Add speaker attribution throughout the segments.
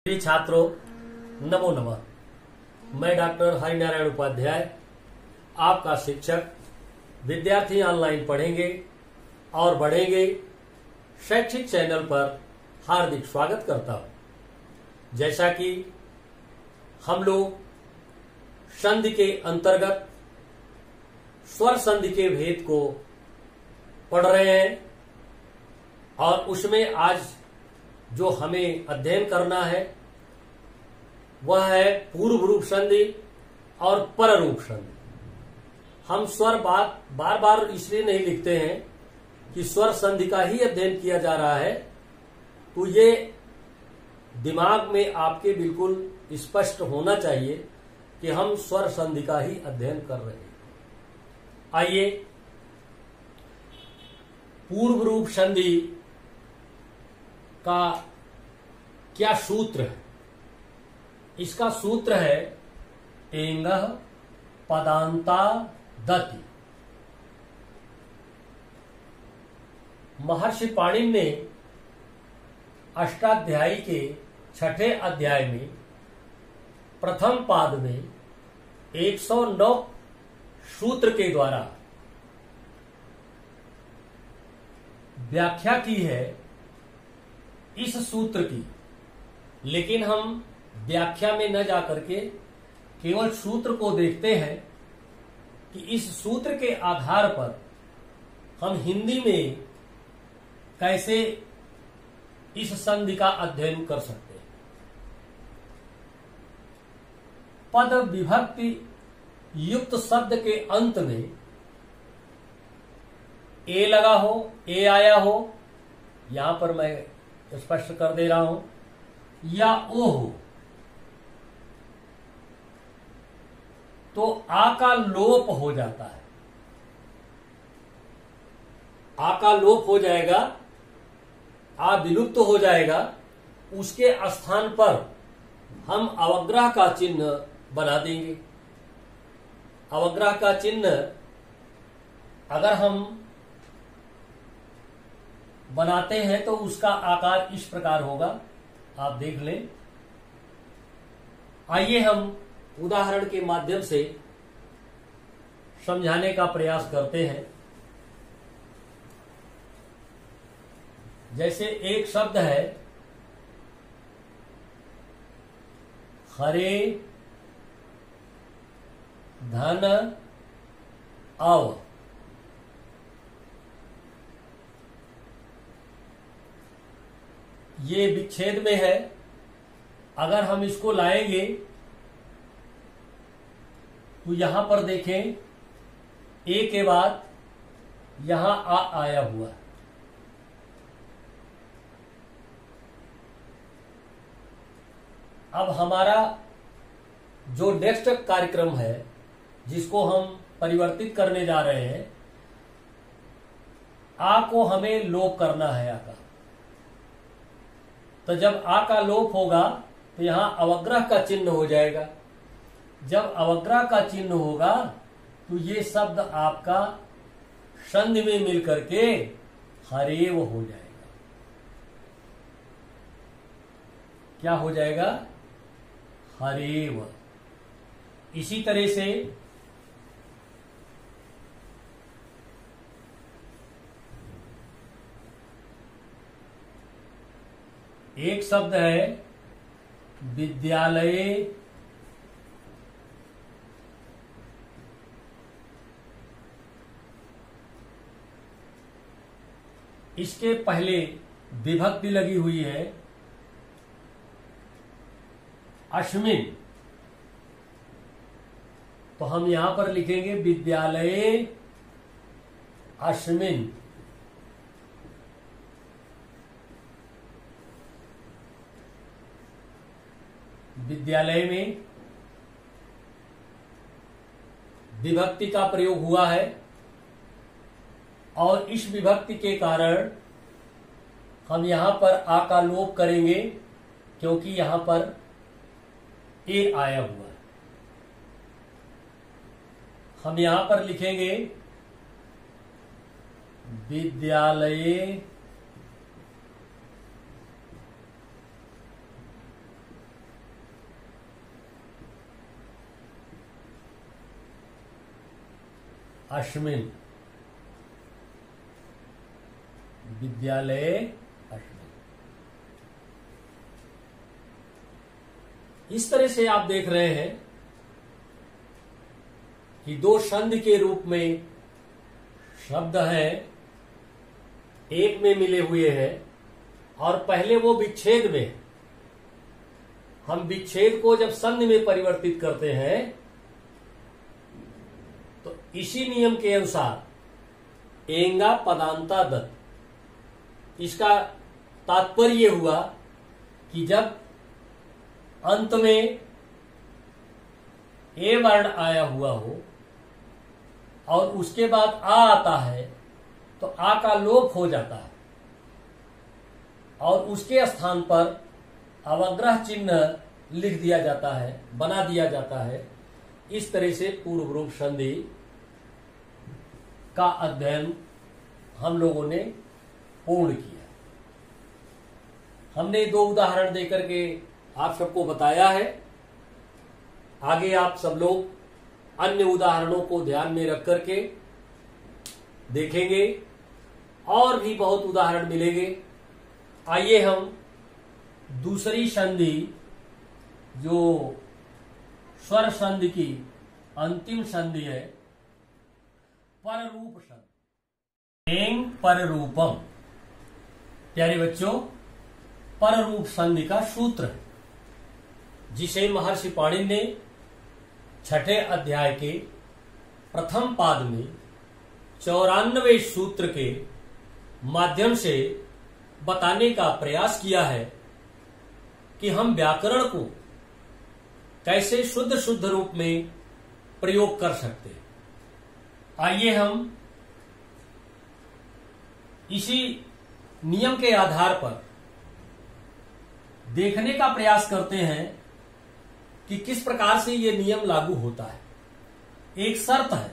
Speaker 1: प्रिय छात्रों, नमो नमः। मैं डॉक्टर हरिनारायण उपाध्याय, आपका शिक्षक। विद्यार्थी ऑनलाइन पढ़ेंगे और बढ़ेंगे शैक्षिक चैनल पर हार्दिक स्वागत करता हूं। जैसा कि हम लोग संधि के अंतर्गत स्वर संधि के भेद को पढ़ रहे हैं और उसमें आज जो हमें अध्ययन करना है वह है पूर्व रूप संधि और पर रूप संधि। हम स्वर बार बार इसलिए नहीं लिखते हैं कि स्वर संधि का ही अध्ययन किया जा रहा है, तो ये दिमाग में आपके बिल्कुल स्पष्ट होना चाहिए कि हम स्वर संधि का ही अध्ययन कर रहे हैं। आइए, पूर्व रूप संधि का क्या सूत्र है? इसका सूत्र है टेंगः पदान्ता दति। महर्षि पाणिनि ने अष्टाध्यायी के छठे अध्याय में प्रथम पाद में 109 सूत्र के द्वारा व्याख्या की है इस सूत्र की। लेकिन हम व्याख्या में न जाकर के केवल सूत्र को देखते हैं कि इस सूत्र के आधार पर हम हिंदी में कैसे इस संधि का अध्ययन कर सकते हैं। पद विभक्ति युक्त शब्द के अंत में ए लगा हो, ए आया हो, यहां पर मैं स्पष्ट कर दे रहा हूं, या ओ हो, तो आ का लोप हो जाता है। आ का लोप हो जाएगा, आ विलुप्त हो जाएगा। उसके स्थान पर हम अवग्रह का चिन्ह बना देंगे। अवग्रह का चिन्ह अगर हम बनाते हैं तो उसका आकार इस प्रकार होगा, आप देख लें। आइए हम उदाहरण के माध्यम से समझाने का प्रयास करते हैं। जैसे एक शब्द है हरे धन आव। ये विच्छेद में है। अगर हम इसको लाएंगे तो यहां पर देखें, ए के बाद यहां आ आया हुआ है। अब हमारा जो नेक्स्ट कार्यक्रम है जिसको हम परिवर्तित करने जा रहे हैं, आ को हमें लोप करना है। आ का तो जब आ का लोप होगा तो यहां अवग्रह का चिन्ह हो जाएगा। जब अवग्रह का चिन्ह होगा तो ये शब्द आपका संधि में मिलकर के हरेव हो जाएगा। क्या हो जाएगा? हरेव। इसी तरह से एक शब्द है विद्यालय। इसके पहले विभक्ति लगी हुई है अश्मिन, तो हम यहां पर लिखेंगे विद्यालय अश्मिन। विद्यालय में विभक्ति का प्रयोग हुआ है और इस विभक्ति के कारण हम यहां पर आ का लोप करेंगे क्योंकि यहां पर ए आया हुआ है। हम यहां पर लिखेंगे विद्यालय अश्विन, विद्यालय अश्विन। इस तरह से आप देख रहे हैं कि दो संधि के रूप में शब्द हैं, एक में मिले हुए हैं और पहले वो विच्छेद में। हम विच्छेद को जब संधि में परिवर्तित करते हैं तो इसी नियम के अनुसार एंगा पदांता दत्त, इसका तात्पर्य हुआ कि जब अंत में ए वर्ण आया हुआ हो और उसके बाद आ आता है तो आ का लोप हो जाता है और उसके स्थान पर अवग्रह चिन्ह लिख दिया जाता है, बना दिया जाता है। इस तरह से पूर्व रूप संधि का अध्ययन हम लोगों ने पूर्ण किया। हमने दो उदाहरण देकर के आप सबको बताया है। आगे आप सब लोग अन्य उदाहरणों को ध्यान में रख करके देखेंगे और भी बहुत उदाहरण मिलेंगे। आइए हम दूसरी संधि, जो स्वर संधि की अंतिम संधि है, पररूप संधि, एंग पररूपम। प्यारे बच्चों, पररूप संधि का सूत्र है जिसे महर्षि पाणिनि ने छठे अध्याय के प्रथम पाद में 94वें सूत्र के माध्यम से बताने का प्रयास किया है कि हम व्याकरण को कैसे शुद्ध शुद्ध रूप में प्रयोग कर सकते हैं। आइए हम इसी नियम के आधार पर देखने का प्रयास करते हैं कि किस प्रकार से यह नियम लागू होता है। एक शर्त है,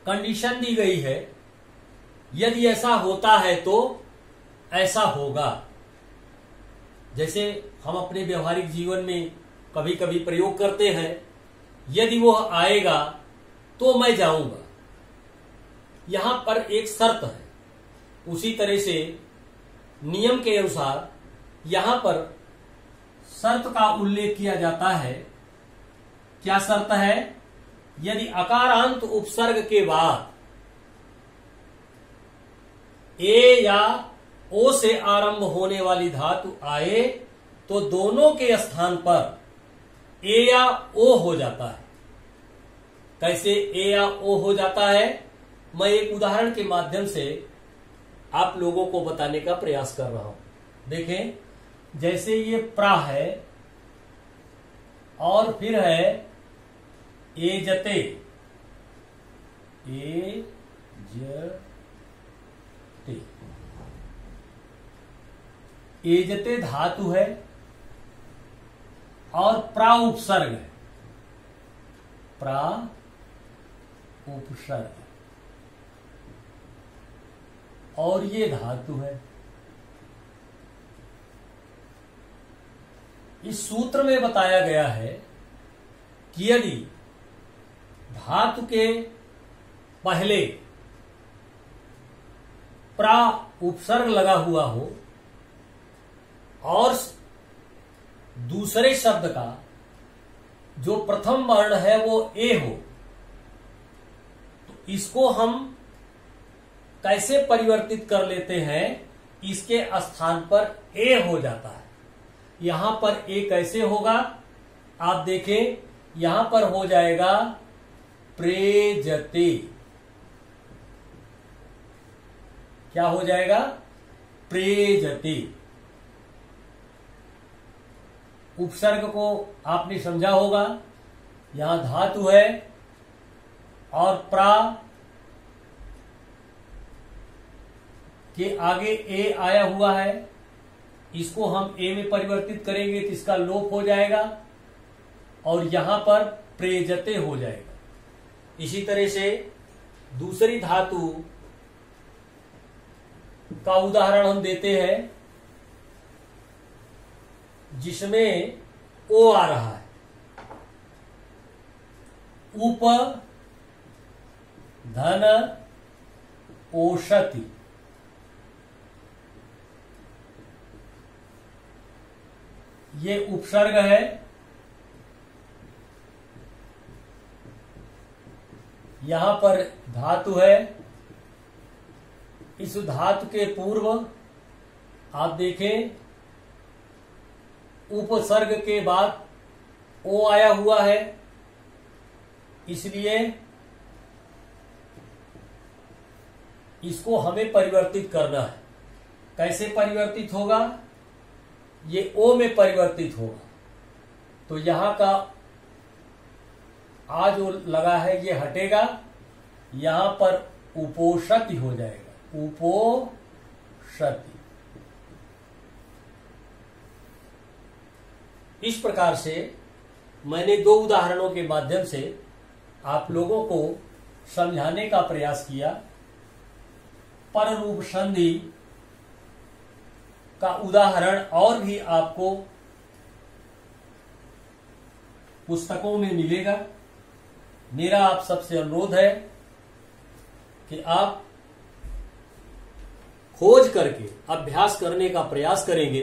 Speaker 1: कंडीशन दी गई है, यदि ऐसा होता है तो ऐसा होगा। जैसे हम अपने व्यवहारिक जीवन में कभी कभी प्रयोग करते हैं, यदि वो आएगा तो मैं जाऊंगा। यहां पर एक शर्त है। उसी तरह से नियम के अनुसार यहां पर शर्त का उल्लेख किया जाता है। क्या शर्त है? यदि अकारांत उपसर्ग के बाद ए या ओ से आरंभ होने वाली धातु आए तो दोनों के स्थान पर ए या ओ हो जाता है। कैसे ए या ओ हो जाता है, मैं एक उदाहरण के माध्यम से आप लोगों को बताने का प्रयास कर रहा हूं। देखें, जैसे ये प्रा है और फिर है एजते, एजते, एजते धातु है और प्रा उपसर्ग है, प्रा उपसर्ग और ये धातु है। इस सूत्र में बताया गया है कि यदि धातु के पहले प्रा उपसर्ग लगा हुआ हो और दूसरे शब्द का जो प्रथम वर्ण है वो ए हो, तो इसको हम कैसे परिवर्तित कर लेते हैं? इसके स्थान पर ए हो जाता है। यहां पर ए कैसे होगा? आप देखें, यहां पर हो जाएगा प्रेजते। क्या हो जाएगा? प्रेजते। उपसर्ग को आपने समझा होगा। यहां धातु है और प्रा के आगे ए आया हुआ है, इसको हम ए में परिवर्तित करेंगे तो इसका लोप हो जाएगा और यहां पर प्रेजते हो जाएगा। इसी तरह से दूसरी धातु का उदाहरण हम देते हैं जिसमें ओ आ रहा है। उप धन ओषति। ये उपसर्ग है। यहां पर धातु है। इस धातु के पूर्व आप देखें उपसर्ग के बाद ओ आया हुआ है, इसलिए इसको हमें परिवर्तित करना है। कैसे परिवर्तित होगा? ये ओ में परिवर्तित होगा। तो यहां का आ जो लगा है ये हटेगा, यहां पर उपोषति हो जाएगा, उपोषति। इस प्रकार से मैंने दो उदाहरणों के माध्यम से आप लोगों को समझाने का प्रयास किया। पररूप संधि का उदाहरण और भी आपको पुस्तकों में मिलेगा। मेरा आप सबसे अनुरोध है कि आप खोज करके अभ्यास करने का प्रयास करेंगे,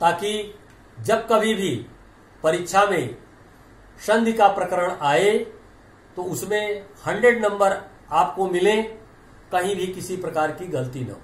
Speaker 1: ताकि जब कभी भी परीक्षा में संधि का प्रकरण आए तो उसमें 100 नंबर आपको मिले, कहीं भी किसी प्रकार की गलती न हो।